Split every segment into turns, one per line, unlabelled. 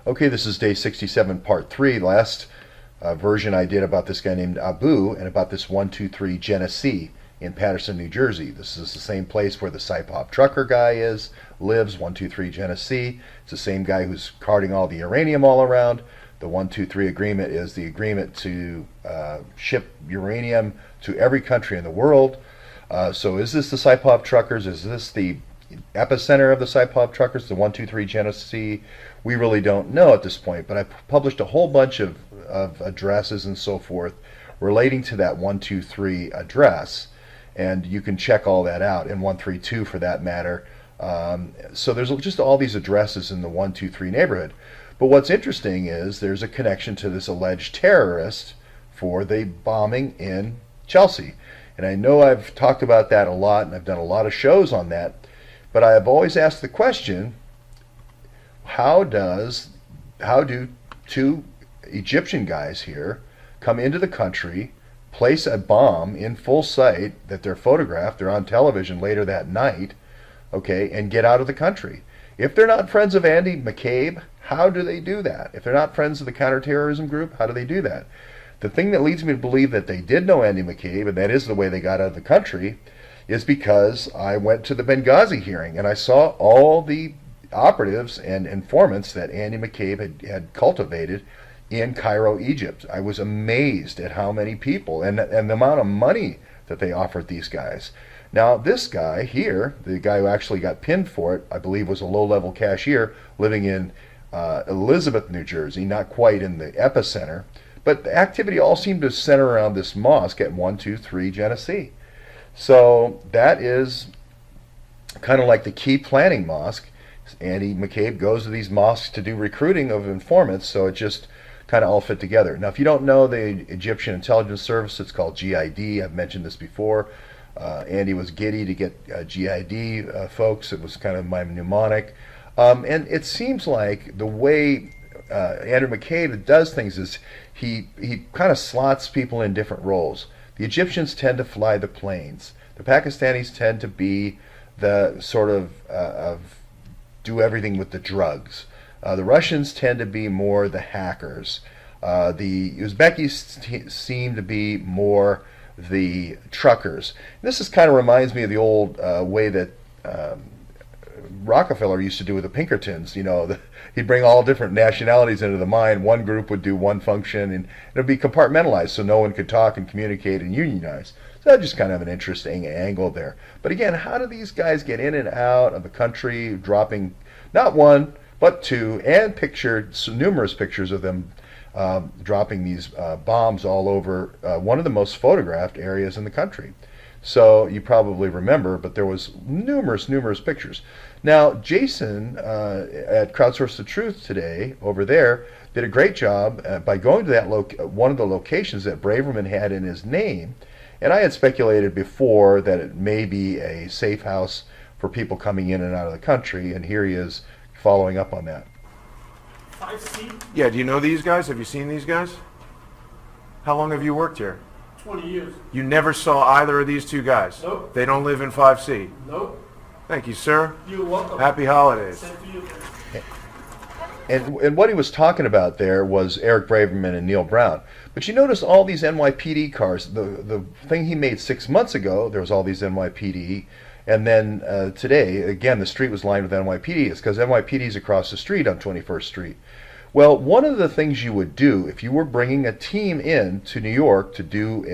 Okay, this is day 67, part 3. Last version I did about this guy named Abu and about this 123 Genesee in Paterson, New Jersey. This is the same place where the Saipov trucker guy lives, 123 Genesee. It's the same guy who's carting all the uranium all around. The 123 agreement is the agreement to ship uranium to every country in the world. So is this the Saipov truckers? Is this the epicenter of the Saipov truckers, the 123 Genesee? We really don't know at this point, but I published a whole bunch of addresses and so forth relating to that 123 address, and you can check all that out, in 132 for that matter. So there's just all these addresses in the 123 neighborhood. But what's interesting is there's a connection to this alleged terrorist for the bombing in Chelsea. And I know I've talked about that a lot, and I've done a lot of shows on that, but I have always asked the question, how do two Egyptian guys here come into the country, place a bomb in full sight that they're photographed, they're on television later that night, okay, and get out of the country? If they're not friends of Andy McCabe, how do they do that? If they're not friends of the counterterrorism group, how do they do that? The thing that leads me to believe that they did know Andy McCabe, and that is the way they got out of the country, is because I went to the Benghazi hearing and I saw all the operatives and informants that Andy McCabe had cultivated in Cairo, Egypt. I was amazed at how many people and the amount of money that they offered these guys. Now, this guy here, the guy who actually got pinned for it, I believe was a low-level cashier living in Elizabeth, New Jersey, not quite in the epicenter, but the activity all seemed to center around this mosque at 123 Genesee. So that is kind of like the key planning mosque. Andy McCabe goes to these mosques to do recruiting of informants, so it just kind of all fit together. Now, if you don't know the Egyptian intelligence service, it's called GID. I've mentioned this before. Andy was giddy to get GID folks. It was kind of my mnemonic. And it seems like the way Andrew McCabe does things is he kind of slots people in different roles. The Egyptians tend to fly the planes. The Pakistanis tend to be the sort of do everything with the drugs. The Russians tend to be more the hackers. The Uzbekis seem to be more the truckers. This kind of reminds me of the old way that Rockefeller used to do with the Pinkertons. You know, he'd bring all different nationalities into the mine. One group would do one function, and it would be compartmentalized so no one could talk and communicate and unionize. So that's just kind of an interesting angle there. But again, how do these guys get in and out of the country, dropping not one, but two, and numerous pictures of them dropping these bombs all over one of the most photographed areas in the country? So you probably remember, but there was numerous pictures. Now, Jason at Crowdsource the Truth today over there did a great job by going to that one of the locations that Braverman had in his name, and I had speculated before that it may be a safe house for people coming in and out of the country, and here he is following up on that.
5C?
Yeah, do you know these guys? Have you seen these guys? How long have you worked here?
20 years.
You never saw either of these two guys?
Nope.
They don't live in 5C?
Nope.
Thank you, sir.
You're welcome.
Happy holidays.
Same to you.
And what he was talking about there was Eric Braverman and Neil Brown. But you notice all these NYPD cars. The thing he made 6 months ago, there was all these NYPD. And then today, again, the street was lined with NYPD. It's because NYPD is across the street on 21st Street. Well, one of the things you would do if you were bringing a team in to New York to do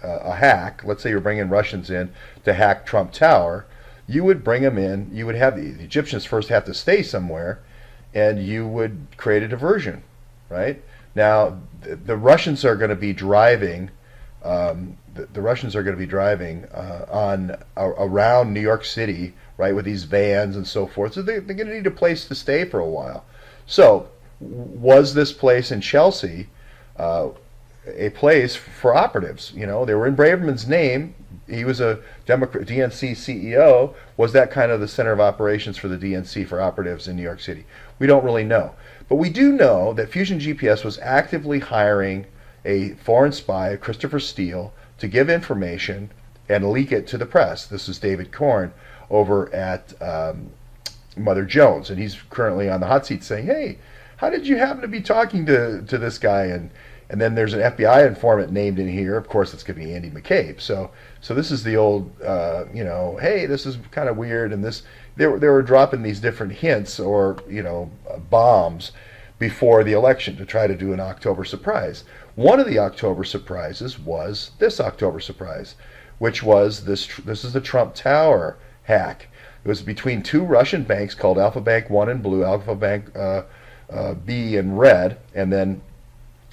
a hack, let's say you're bringing Russians in to hack Trump Tower, you would bring them in. You would have the Egyptians first have to stay somewhere, and you would create a diversion, right? Now, the Russians are going to be driving. The Russians are going to be driving around New York City, right, with these vans and so forth. So they're going to need a place to stay for a while. So, was this place in Chelsea a place for operatives? You know, they were in Braverman's name. He was a DNC CEO. Was that kind of the center of operations for the DNC for operatives in New York City? We don't really know. But we do know that Fusion GPS was actively hiring a foreign spy, Christopher Steele, to give information and leak it to the press. This is David Korn over at Mother Jones, and he's currently on the hot seat saying, hey, how did you happen to be talking to this guy? And then there's an FBI informant named in here. Of course, it's going to be Andy McCabe. So this is the old, hey, this is kind of weird. And they were dropping these different hints or, bombs before the election to try to do an October surprise. One of the October surprises was this October surprise, which was this is the Trump Tower hack. It was between two Russian banks called Alpha Bank 1 in blue, Alpha Bank B in red, and then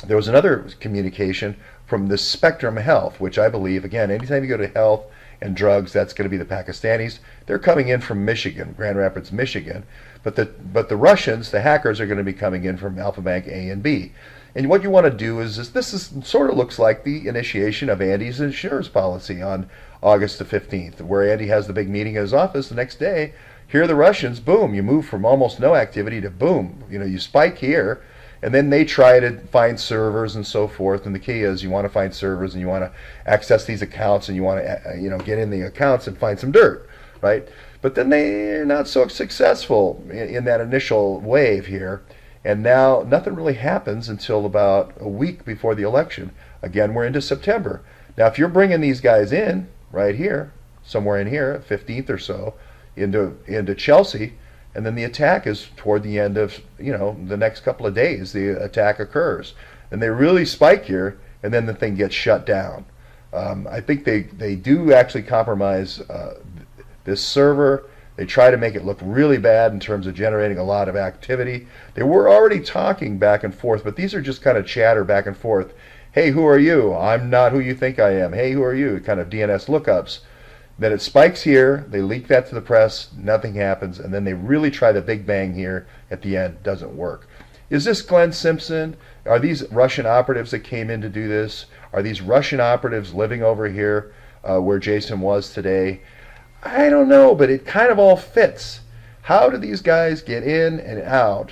there was another communication from the Spectrum Health, which I believe, again, anytime you go to health and drugs, that's going to be the Pakistanis. They're coming in from Michigan, Grand Rapids, Michigan. But the Russians, the hackers, are going to be coming in from Alpha Bank A and B. And what you want to do is this sort of looks like the initiation of Andy's insurance policy on August the 15th, where Andy has the big meeting in his office the next day. Here are the Russians, boom, you move from almost no activity to boom, you spike here, and then they try to find servers and so forth. And the key is you want to find servers and you want to access these accounts and you want to get in the accounts and find some dirt, right? But then they're not so successful in that initial wave here. And now nothing really happens until about a week before the election. Again, we're into September. Now, if you're bringing these guys in right here, somewhere in here, 15th or so, into Chelsea, and then the attack is toward the end of, the next couple of days, the attack occurs. And they really spike here, and then the thing gets shut down. I think they do actually compromise this server. They try to make it look really bad in terms of generating a lot of activity. They were already talking back and forth, but these are just kind of chatter back and forth. Hey, who are you? I'm not who you think I am. Hey, who are you? Kind of DNS lookups. Then it spikes here. They leak that to the press. Nothing happens. And then they really try the big bang here at the end. Doesn't work. Is this Glenn Simpson? Are these Russian operatives that came in to do this? Are these Russian operatives living over here where Jason was today? I don't know, but it kind of all fits. How do these guys get in and out?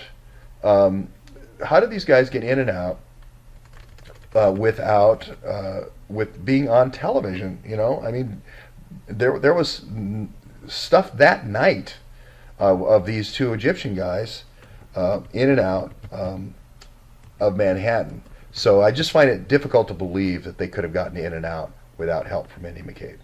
With being on television? I mean, there was stuff that night of these two Egyptian guys in and out of Manhattan. So I just find it difficult to believe that they could have gotten in and out without help from Andy McCabe.